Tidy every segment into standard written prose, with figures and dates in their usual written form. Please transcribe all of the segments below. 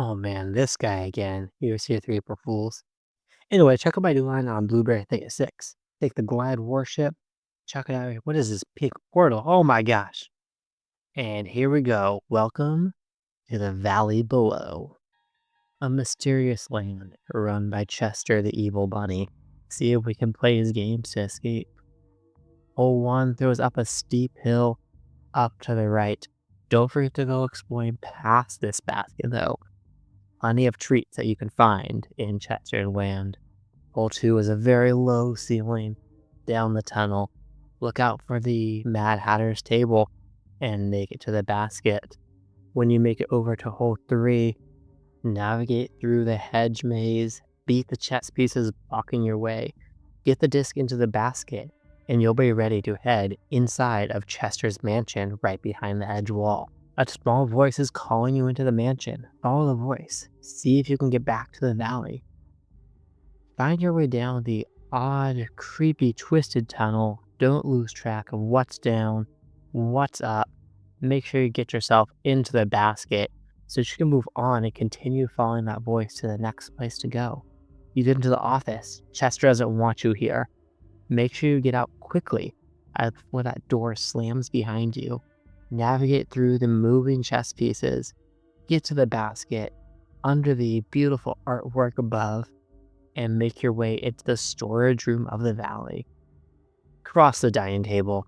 Oh man, this guy again. He was here 3 April Fools. Anyway, check out my new line on Blueberry Thicket 6. Take the Glide Warship. Check it out. What is this big portal? Oh my gosh. And here we go. Welcome to the Valley Below, a mysterious land run by Chester the Evil Bunny. See if we can play his games to escape. Hole 1 throws up a steep hill up to the right. Don't forget to go exploring past this basket though. Plenty of treats that you can find in Chester Land. Hole 2 is a very low ceiling down the tunnel. Look out for the Mad Hatter's table and make it to the basket. When you make it over to hole 3, navigate through the hedge maze, beat the chess pieces blocking your way, get the disc into the basket, and you'll be ready to head inside of Chester's mansion right behind the edge wall. A small voice is calling you into the mansion. Follow the voice. See if you can get back to the valley. Find your way down the odd, creepy, twisted tunnel. Don't lose track of what's down, what's up. Make sure you get yourself into the basket so you can move on and continue following that voice to the next place to go. You get into the office. Chester doesn't want you here. Make sure you get out quickly before that door slams behind you. Navigate through the moving chess pieces. Get to the basket under the beautiful artwork above and make your way into the storage room of the valley. Cross the dining table,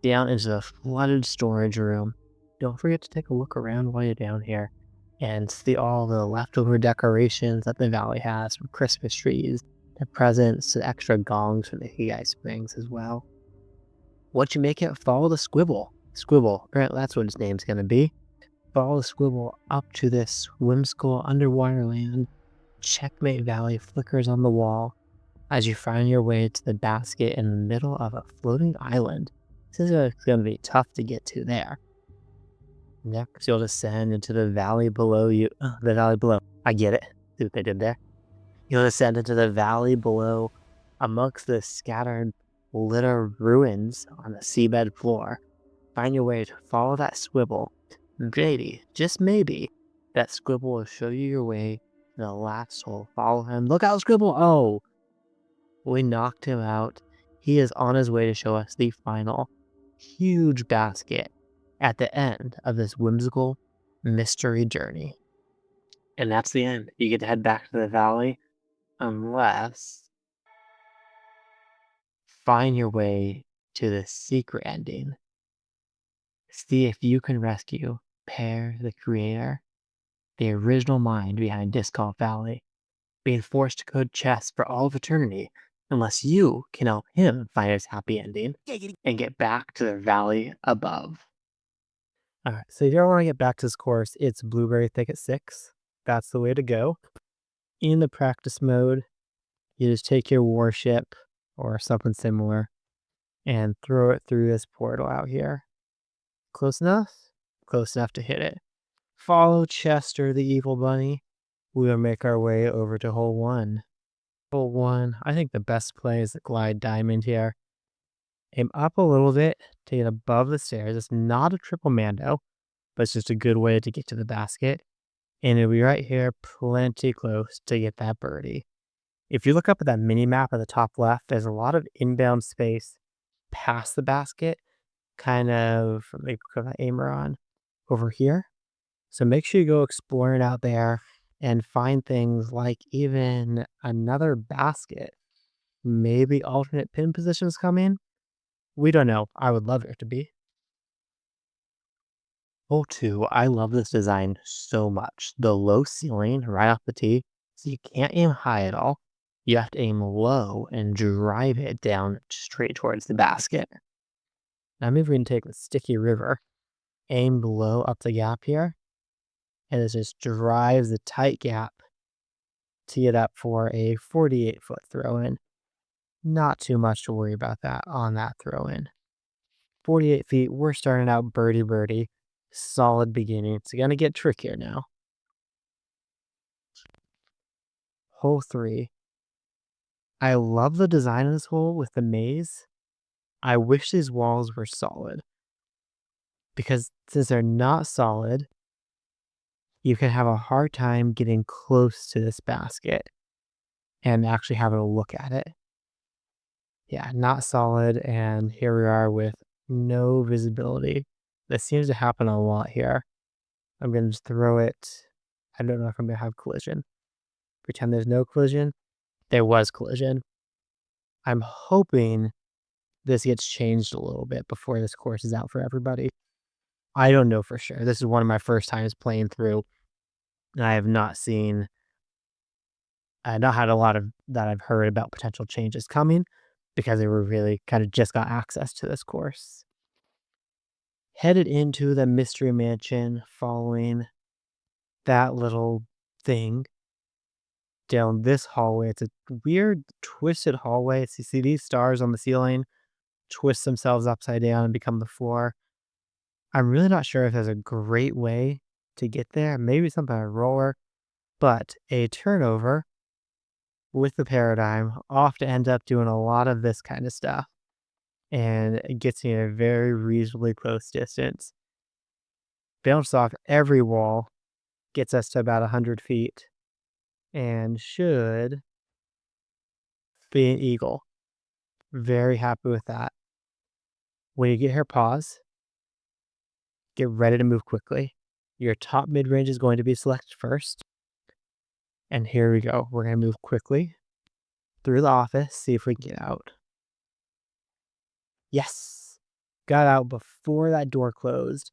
down into the flooded storage room. Don't forget to take a look around while you're down here and see all the leftover decorations that the valley has, from Christmas trees to presents to extra gongs from the Higai Springs as well. Once you make it, follow the squibble. Squibble, right, that's what his name's gonna be. Follow the squibble up to this whimsical underwater land. Checkmate Valley flickers on the wall as you find your way to the basket in the middle of a floating island. This is going to be tough to get to there. Next, you'll descend into the valley below you. The valley below. I get it. See what they did there? You'll descend into the valley below amongst the scattered littered ruins on the seabed floor. Find your way to follow that squibble. Maybe, just maybe, that squibble will show you your way to the last hole. Follow him. Look out, squibble! Oh! We knocked him out. He is on his way to show us the final huge basket at the end of this whimsical mystery journey. And that's the end. You get to head back to the valley unless find your way to the secret ending. See if you can rescue Pear, the creator, the original mind behind Disc Golf Valley, being forced to code chess for all of eternity unless you can help him find his happy ending and get back to the valley above. Alright, so if you ever want to get back to this course, it's Blueberry Thicket 6. That's the way to go. In the practice mode, you just take your warship or something similar and throw it through this portal out here. Close enough? Close enough to hit it. Follow Chester the Evil Bunny. We will make our way over to hole 1. Hole 1, I think the best play is the Glide Diamond here. Aim up a little bit to get above the stairs. It's not a triple mando, but it's just a good way to get to the basket. And it'll be right here, plenty close to get that birdie. If you look up at that mini map at the top left, there's a lot of inbound space past the basket, kind of, let me put my aimer on, over here. So make sure you go exploring out there and find things like even another basket. Maybe alternate pin positions come in. We don't know. I would love it to be. Hole 2, I love this design so much. The low ceiling right off the tee, so you can't aim high at all. You have to aim low and drive it down straight towards the basket. Now maybe we can take the Sticky River, aim low up the gap here, and it just drives the tight gap to get up for a 48-foot throw-in. Not too much to worry about that on that throw-in. 48 feet, we're starting out birdie birdie. Solid beginning. It's gonna get trickier now. Hole 3. I love the design of this hole with the maze. I wish these walls were solid. Because since they're not solid, you can have a hard time getting close to this basket and actually having a look at it. Yeah, not solid, and here we are with no visibility. This seems to happen a lot here. I'm gonna just throw it. I don't know if I'm gonna have collision. Pretend there's no collision. There was collision. I'm hoping this gets changed a little bit before this course is out for everybody. I don't know for sure. This is one of my first times playing through, and I have not seen, not had a lot of that I've heard about potential changes coming because they were really kind of just got access to this course. Headed into the Mystery Mansion following that little thing down this hallway. It's a weird, twisted hallway. So you see these stars on the ceiling twist themselves upside down and become the floor. I'm really not sure if there's a great way to get there. Maybe something a roller, but a turnover with the paradigm often ends up doing a lot of this kind of stuff, and it gets you in a very reasonably close distance. Bounce off every wall, gets us to about 100 feet, and should be an eagle. Very happy with that. When you get here, pause, get ready to move quickly. Your top mid range is going to be selected first. And here we go. We're going to move quickly through the office, see if we can get out. Yes! Got out before that door closed.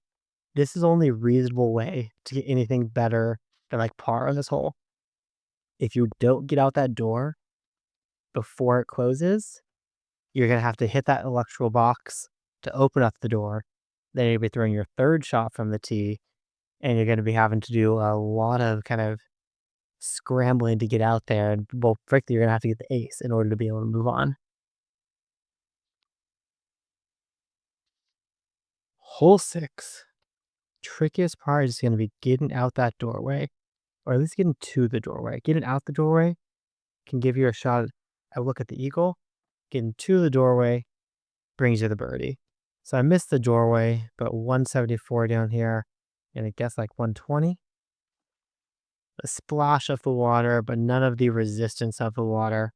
This is only a reasonable way to get anything better than like par on this hole. If you don't get out that door before it closes, you're going to have to hit that electrical box to open up the door. Then you'll be throwing your third shot from the tee, and you're going to be having to do a lot of kind of scrambling to get out there. And well, frankly, you're going to have to get the ace in order to be able to move on. Hole 6. Trickiest part is going to be getting out that doorway, or at least getting to the doorway. Getting out the doorway can give you a shot at a look at the eagle. Getting to the doorway brings you the birdie. So I missed the doorway, but 174 down here, and I guess like 120. A splash of the water, but none of the resistance of the water.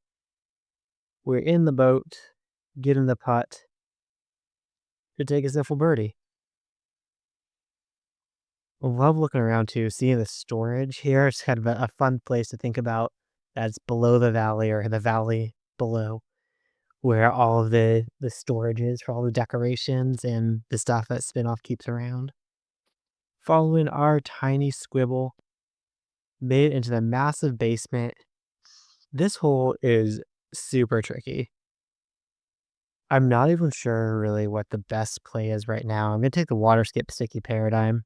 We're in the boat, getting the putt to take a simple birdie. I love looking around too, seeing the storage here. It's kind of a fun place to think about that's below the valley or the valley below, where all of the storage is for all the decorations and the stuff that Spinoff keeps around. Following our tiny squibble, made it into the massive basement. This hole is super tricky. I'm not even sure really what the best play is right now. I'm going to take the water skip sticky paradigm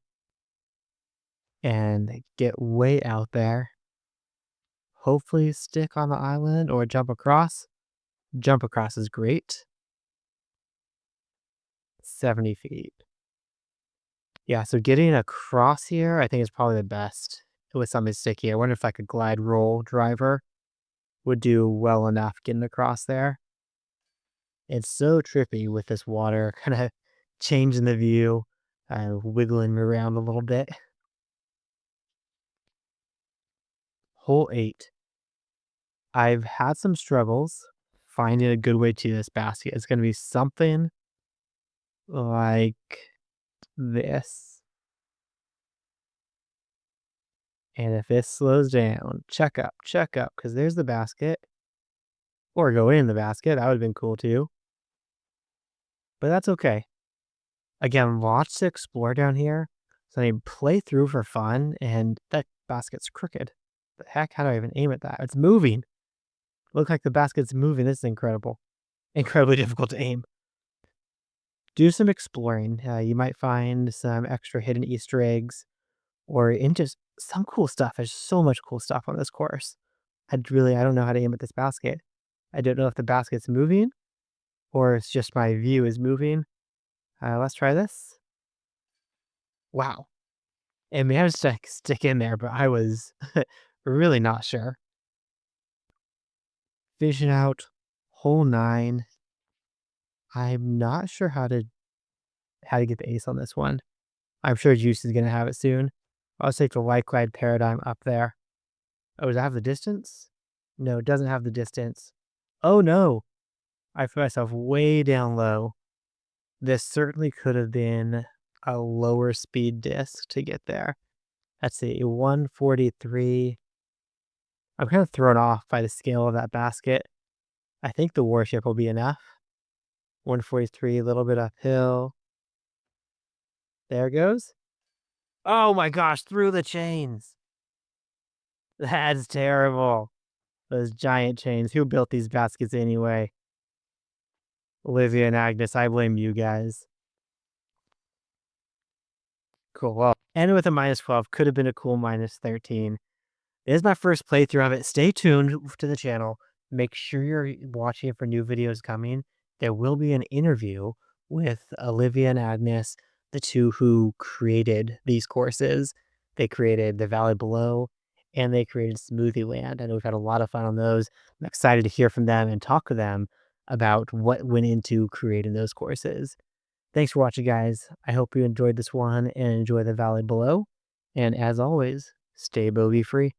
and get way out there. Hopefully stick on the island or jump across. Jump across is great. 70 feet. Yeah, so getting across here, I think is probably the best with something sticky. I wonder if like a glide roll driver would do well enough getting across there. It's so trippy with this water kind of changing the view, wiggling me around a little bit. Hole 8. I've had some struggles finding a good way to this basket. It's going to be something like this. And if this slows down, check up, because there's the basket. Or go in the basket. That would have been cool too. But that's okay. Again, lots to explore down here. So I play through for fun, and that basket's crooked. The heck? How do I even aim at that? It's moving. Look like the basket's moving. This is incredible. Incredibly difficult to aim. Do some exploring. You might find some extra hidden Easter eggs or in just some cool stuff. There's so much cool stuff on this course. I don't know how to aim at this basket. I don't know if the basket's moving or it's just my view is moving. Let's try this. Wow. It managed to stick in there, but I was really not sure. Vision out, hole 9. I'm not sure how to get the ace on this one. I'm sure Juice is gonna have it soon. I'll take the Like Glide Paradigm up there. Oh, does it have the distance? No, it doesn't have the distance. Oh no! I put myself way down low. This certainly could have been a lower speed disc to get there. Let's see, 143. I'm kind of thrown off by the scale of that basket. I think the warship will be enough. 143, a little bit uphill. There it goes. Oh my gosh, through the chains. That's terrible. Those giant chains. Who built these baskets anyway? Olivia and Agnes, I blame you guys. Cool. Well, ended with a -12. Could have been a cool -13. It is my first playthrough of it. Stay tuned to the channel. Make sure you're watching for new videos coming. There will be an interview with Olivia and Agnes, the two who created these courses. They created The Valley Below and they created Smoothie Land. I know we've had a lot of fun on those. I'm excited to hear from them and talk to them about what went into creating those courses. Thanks for watching, guys. I hope you enjoyed this one and enjoy The Valley Below. And as always, stay bogey free.